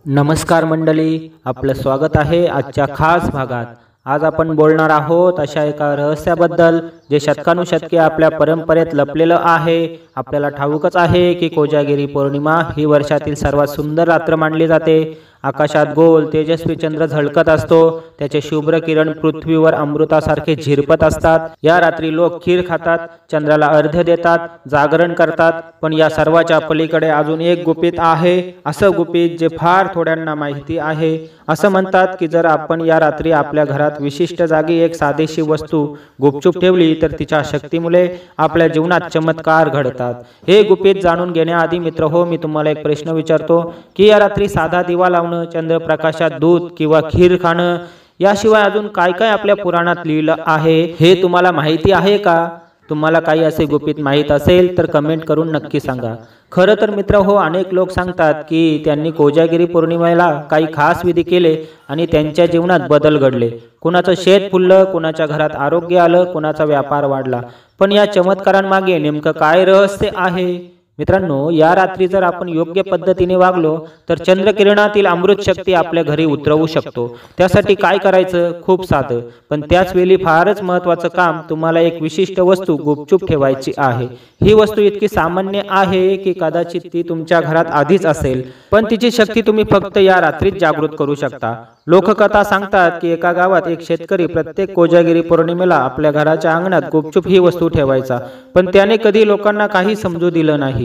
नमस्कार मंडळी, आपलं स्वागत आहे आजच्या खास भागात। आज आपण बोलणार आहोत अशा एका रहस्याबद्दल जे शतकानुशतके आपल्या परंपरेत लपलेलं आहे। आपल्याला ठाऊकच आहे की कोजागिरी पौर्णिमा ही वर्षातील सर्वात सुंदर रात्र मानली जाते। आकाशात गोल तेजस्वी चंद्र झळकत असतो, त्याचे शुभ्र किरण पृथ्वीवर अमृतासारखे झिरपत असतात। या रात्री लोक खीर खातात, चंद्राला अर्घ्य देतात, जागरण करतात। पण या सर्वाच्या पलीकडे अजून एक गुपित आहे, असं गुपित जे फार थोड्यांना माहिती आहे। असं म्हणतात की जर आपण या रात्री आपल्या घरात विशिष्ट जागी एक साधीशी वस्तू गुपचूप ठेवली तर तिच्या शक्तीमुळे आपल्या जीवनात चमत्कार घडतात। हे गुपित जाणून घेण्याआधी मित्रहो, मी तुम्हाला एक प्रश्न विचारतो की या रात्री साधा दिवा लावणं, चंद्रप्रकाशात दूध किंवा खीर खाणं याशिवाय अजून काय काय आपल्या पुराणात लिहिलं आहे हे तुम्हाला माहिती आहे का? तुम्हाला काही असे गुपित माहीत असेल तर कमेंट करून नक्की सांगा। खरं तर मित्रहो, अनेक लोक सांगतात की त्यांनी कोजागिरी पौर्णिमेला काही खास विधी केले आणि त्यांच्या जीवनात बदल घडले। कुणाचं शेत फुललं, कुणाच्या घरात आरोग्य आलं, कुणाचा व्यापार वाढला। पण या चमत्कारांमागे नेमकं काय रहस्य आहे? मित्रांनो, या रात्री जर आपण योग्य पद्धतीने वागलो तर चंद्रकिरणातील अमृत शक्ती आपल्या घरी उतरवू शकतो। त्यासाठी काय करायचं? खूप साधं, पण त्याच वेळी फारच महत्त्वाचं काम, तुम्हाला एक विशिष्ट वस्तू गुपचूप ठेवायची आहे। ही वस्तू इतकी सामान्य आहे की कदाचित ती तुमच्या घरात आधीच असेल, पण तिची शक्ती तुम्ही फक्त या रात्रीत जागृत करू शकता। लोककथा सांगतात की एका गावात एक शेतकरी प्रत्येक कोजागिरी पौर्णिमेला आपल्या घराच्या अंगणात गुपचूप ही वस्तू ठेवायचा, पण त्याने कधी लोकांना काही समजू दिलं नाही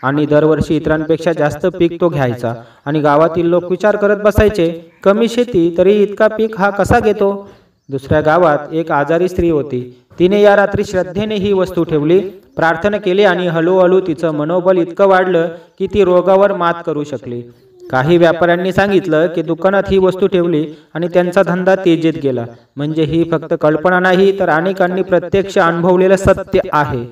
आणि दरवर्षी इतरांपेक्षा जास्त पीक तो घ्यायचा। आणि गावातील लोक विचार करत बसायचे, कमी शेती तरी इतका पीक हा कसा घेतो? दुसऱ्या गावात एक आजारी स्त्री होती, तिने या रात्री श्रद्धेने ही वस्तू ठेवली, प्रार्थना केली आणि हळूहळू तिचं मनोबल इतकं वाढलं की ती रोगावर मात करू शकली। काही व्यापाऱ्यांनी सांगितलं की दुकानात ही वस्तू ठेवली आणि त्यांचा धंदा तेजीत गेला। म्हणजे ही फक्त कल्पना नाही, तर अनेकांनी प्रत्यक्ष अनुभवलेलं सत्य आहे।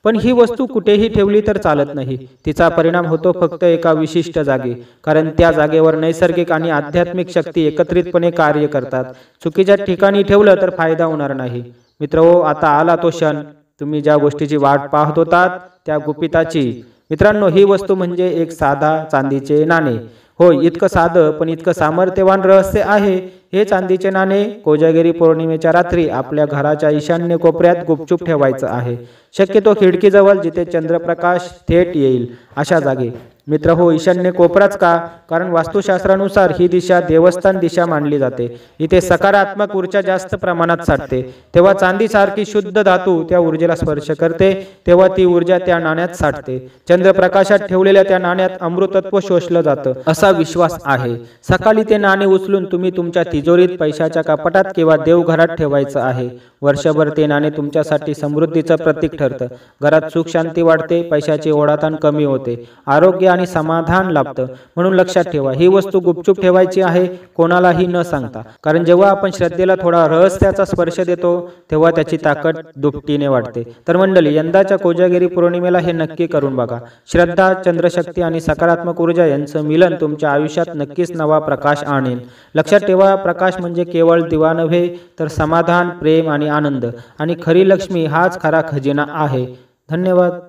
पण ही वस्तू कुठेही ठेवली तर चालत नाही, तिचा परिणाम होतो फक्त एका विशिष्ट जागी, कारण त्या जागेवर नैसर्गिक आणि आध्यात्मिक शक्ती एकत्रितपणे कार्य करतात। चुकीच्या ठिकाणी ठेवलं तर फायदा होणार नाही। मित्रहो, आता आला तो क्षण, तुम्ही ज्या गोष्टीची वाट पाहत होतात त्या गुपिताची। मित्रांनो, ही वस्तू म्हणजे एक साधा चांदीचे नाणे। होय, इतकं साधं पण इतकं सामर्थ्यवान रहस्य आहे। हे चांदीचे नाणे कोजागिरी पौर्णिमेच्या रात्री आपल्या घराच्या ईशान्य कोपऱ्यात गुपचूप ठेवायचं आहे, शक्यतो खिडकीजवळ जिथे चंद्रप्रकाश थेट येईल अशा जागी। मित्रहो, ईशान्य कोपराच का? कारण वास्तुशास्त्रानुसार ही दिशा देवस्थान दिशा मानली जाते। इथे सकारात्मक ऊर्जा जास्त प्रमाणात साठते। तेव्हा चांदीसारखी शुद्ध धातू त्या ऊर्जेला स्पर्श करते, तेव्हा ती ऊर्जा त्या नाण्यात साठते। चंद्रप्रकाशात ठेवलेल्या त्या नाण्यात अमृतत्व शोषलं जातं असा विश्वास आहे। सकाळी ते नाणे उचलून तुम्ही तुमच्या तिजोरीत, पैशाच्या कपाटात किंवा देवघरात ठेवायचं आहे। वर्षभर ते नाणे तुमच्यासाठी समृद्धीचं प्रतीक ठरतं। घरात सुख शांती वाढते, पैशाची ओढाताण कमी होते, आरोग्य आणि समाधान लाभतं। म्हणून लक्षात ठेवा, ही वस्तू गुपचूप ठेवायची आहे, कोणालाही न सांगता। कारण जेव्हा आपण श्रद्धेला थोडा रहस्याचा स्पर्श देतो तेव्हा त्याची ताकद दुपटीने वाढते। तर मंडळी, यंदाच्या कोजागिरी पौर्णिमेला हे नक्की करून बघा। श्रद्धा, चंद्रशक्ती आणि सकारात्मक ऊर्जा यांचं मिलन तुमच्या आयुष्यात नक्कीच नवा प्रकाश आणेल। लक्षात ठेवा, प्रकाश म्हणजे केवळ दिवा नव्हे, तर समाधान, प्रेम आणि आनंद, आणि खरी लक्ष्मी हाच खरा खजिना आहे। धन्यवाद।